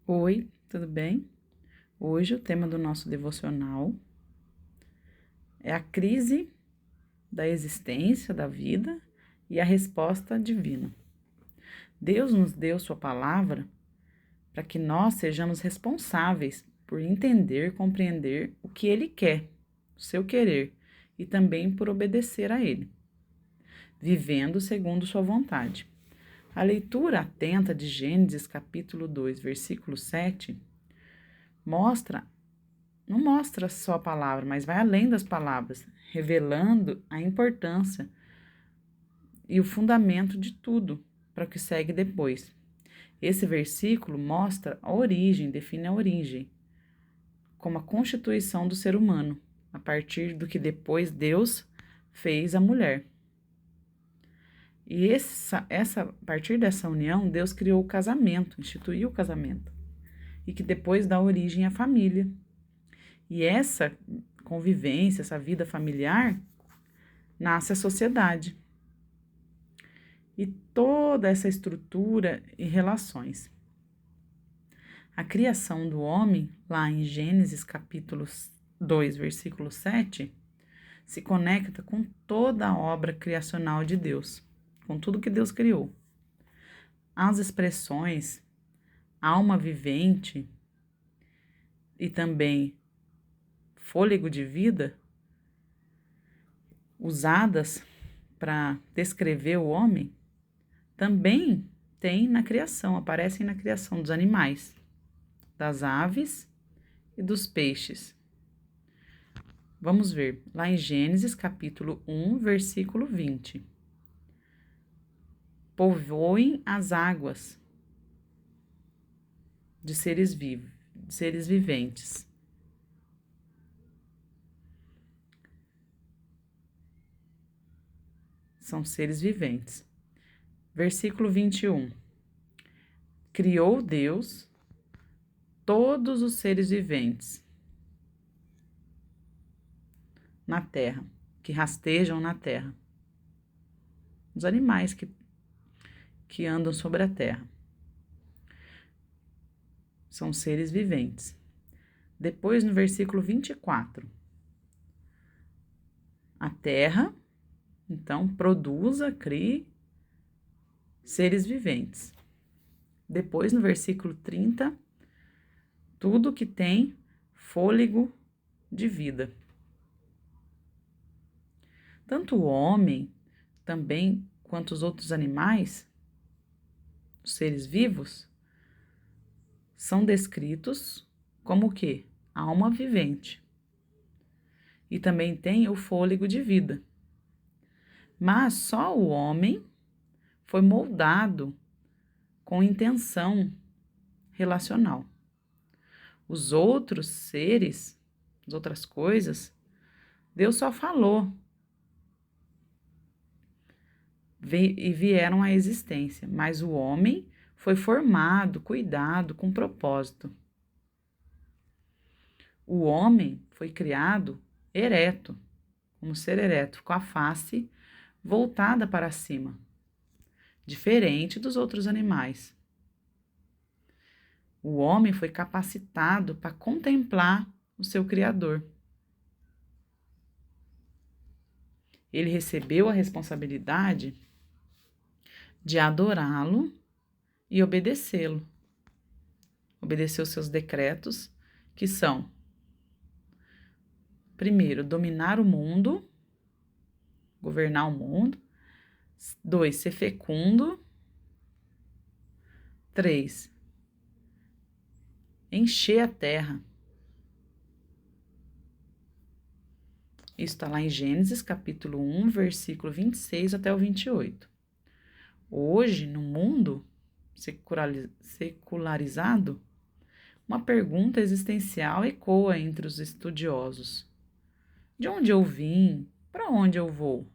Oi, tudo bem? Hoje o tema do nosso devocional é a crise da existência, da vida e a resposta divina. Deus nos deu Sua palavra para que nós sejamos responsáveis por entender, compreender o que Ele quer, o seu querer, e também por obedecer a Ele, vivendo segundo Sua vontade. A leitura atenta de Gênesis capítulo 2, versículo 7, não mostra só a palavra, mas vai além das palavras, revelando a importância e o fundamento de tudo para o que segue depois. Esse versículo mostra a origem, define a origem, como a constituição do ser humano, a partir do que depois Deus fez a mulher. E a partir dessa união, Deus criou o casamento, instituiu o casamento, e que depois dá origem à família. E essa convivência, essa vida familiar, nasce a sociedade. E toda essa estrutura e relações. A criação do homem, lá em Gênesis capítulo 2, versículo 7, se conecta com toda a obra criacional de Deus, com tudo que Deus criou. As expressões alma vivente e também fôlego de vida, usadas para descrever o homem, também aparecem na criação dos animais, das aves e dos peixes. Vamos ver, lá em Gênesis capítulo 1, versículo 20. Povoem as águas de seres viventes. São seres viventes. Versículo 21. Criou Deus todos os seres viventes na terra, que rastejam na terra. Os animais que andam sobre a terra. São seres viventes. Depois, no versículo 24. A terra, então, produza, crie seres viventes. Depois, no versículo 30, tudo que tem fôlego de vida. Tanto o homem, também, quanto os outros animais, os seres vivos, são descritos como o quê? Alma vivente. E também tem o fôlego de vida. Mas só o homem foi moldado com intenção relacional. Os outros seres, as outras coisas, Deus só falou e vieram à existência, mas o homem foi formado, cuidado, com propósito. O homem foi criado ereto, como ser ereto, com a face voltada para cima, diferente dos outros animais. O homem foi capacitado para contemplar o seu Criador. Ele recebeu a responsabilidade de adorá-lo e obedecê-lo. Obedecer os seus decretos, que são: primeiro, dominar o mundo, governar o mundo. 2, ser fecundo. 3, encher a terra. Isso está lá em Gênesis, capítulo 1, versículo 26 até o 28. Hoje, no mundo secularizado, uma pergunta existencial ecoa entre os estudiosos. De onde eu vim? Para onde eu vou?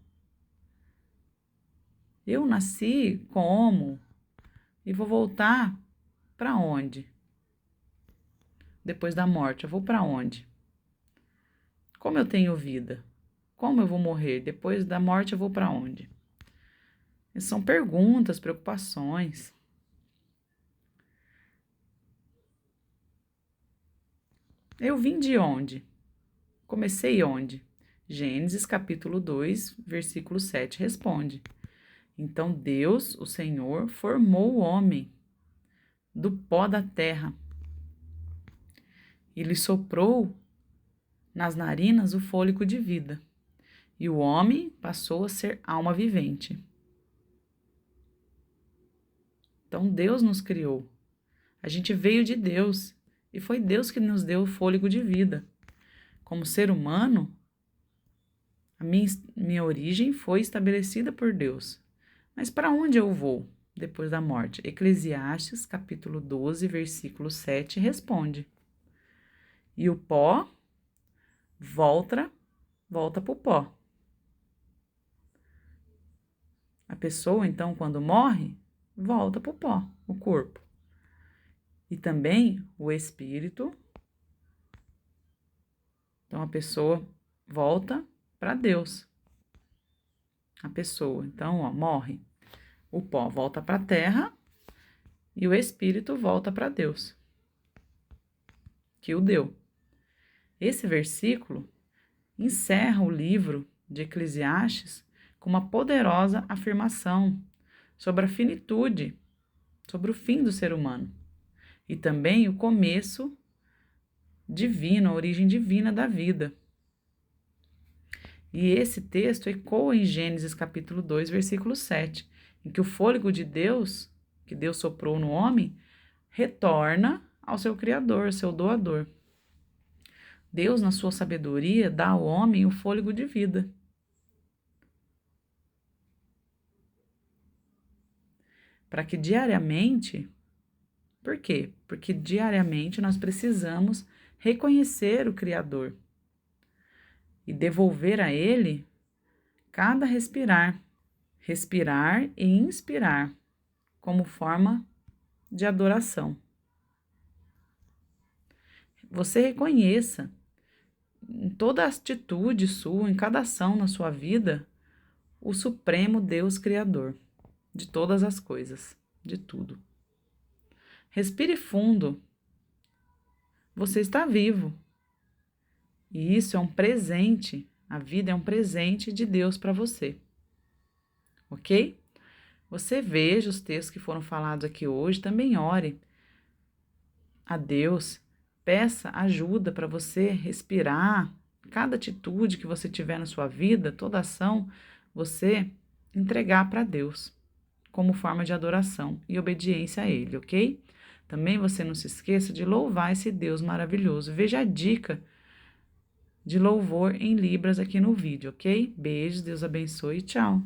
Eu nasci como? E vou voltar para onde? Depois da morte, eu vou para onde? Como eu tenho vida? Como eu vou morrer? Depois da morte, eu vou para onde? São perguntas, preocupações. Eu vim de onde? Comecei onde? Gênesis capítulo 2, versículo 7 responde. Então Deus, o Senhor, formou o homem do pó da terra e lhe soprou nas narinas o fôlego de vida. E o homem passou a ser alma vivente. Então Deus nos criou. A gente veio de Deus e foi Deus que nos deu o fôlego de vida. Como ser humano, a minha origem foi estabelecida por Deus. Mas para onde eu vou depois da morte? Eclesiastes, capítulo 12, versículo 7, responde. E o pó volta para o pó. A pessoa, então, quando morre, volta para o pó, o corpo. E também o espírito. Então, a pessoa volta para Deus. A pessoa, então, morre. O pó volta para a terra e o espírito volta para Deus, que o deu. Esse versículo encerra o livro de Eclesiastes com uma poderosa afirmação sobre a finitude, sobre o fim do ser humano e também o começo divino, a origem divina da vida. E esse texto ecoa em Gênesis capítulo 2, versículo 7, em que o fôlego de Deus, que Deus soprou no homem, retorna ao seu Criador, seu doador. Deus, na sua sabedoria, dá ao homem o fôlego de vida. Para que diariamente, por quê? Porque diariamente nós precisamos reconhecer o Criador e devolver a Ele cada respirar e inspirar como forma de adoração. Você reconheça em toda atitude sua, em cada ação na sua vida, o Supremo Deus Criador de todas as coisas, de tudo. Respire fundo. Você está vivo. E isso é um presente. A vida é um presente de Deus para você. Ok? Você veja os textos que foram falados aqui hoje, também ore a Deus, peça ajuda para você respirar. Cada atitude que você tiver na sua vida, toda ação, você entregar para Deus como forma de adoração e obediência a Ele, ok? Também você não se esqueça de louvar esse Deus maravilhoso. Veja a dica de louvor em Libras aqui no vídeo, ok? Beijos, Deus abençoe e tchau!